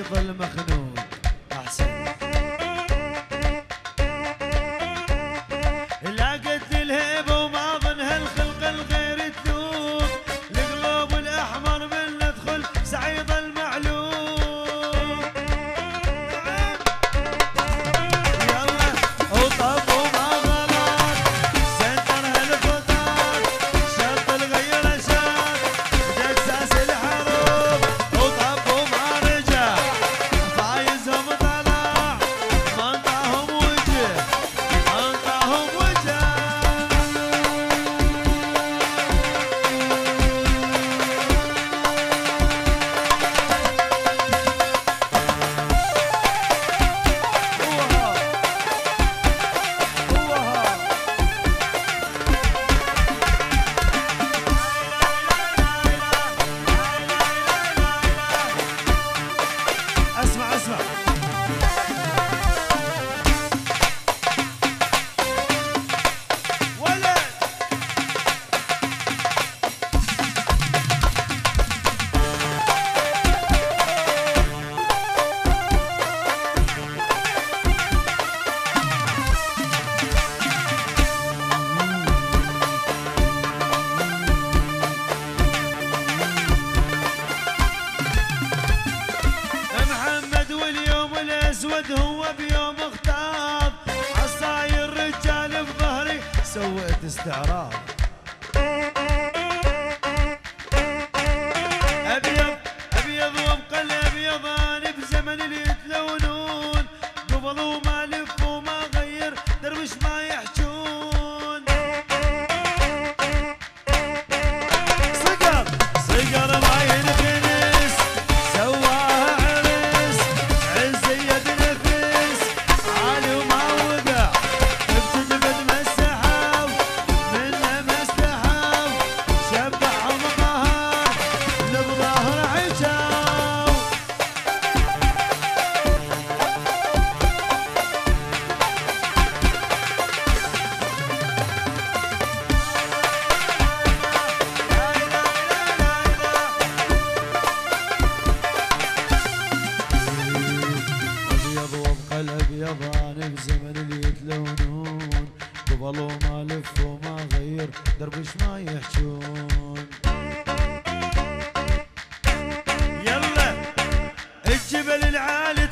يظل مخنوق احسن. لاقت الهيبه وما ظنها الخلق الغير تذوب، القلوب الاحمر من ندخل سعيد المعلوم. يلا وطب وما غلط سنترها الفتار، شط الغير شاط دساس الحروب، وطب وما رجع فايزهم طلع، منطقهم وجه منطقهم وجه. اسمع اسمع ولد محمد واليوم الاسود هو بيوم اغتاظ، عصاير رجال بظهري سويت استعراض. ابيض ابيض وابقى الابيضان بزمن اللي يتلونون، قبل وما لف وما غير درويش ما يحجون. صقر صقر ما ينخنس سواها عرس، عزية نفس عالي وما وقع، بتدبد مسحاو منه مستحاو، شبعهم قهر لبظهر عجاو. ابيض وابقى الابيضان بزمن اللي يتلونون، قبل وما لف وما غير دربش ما يحجون. يلا الجبل العالي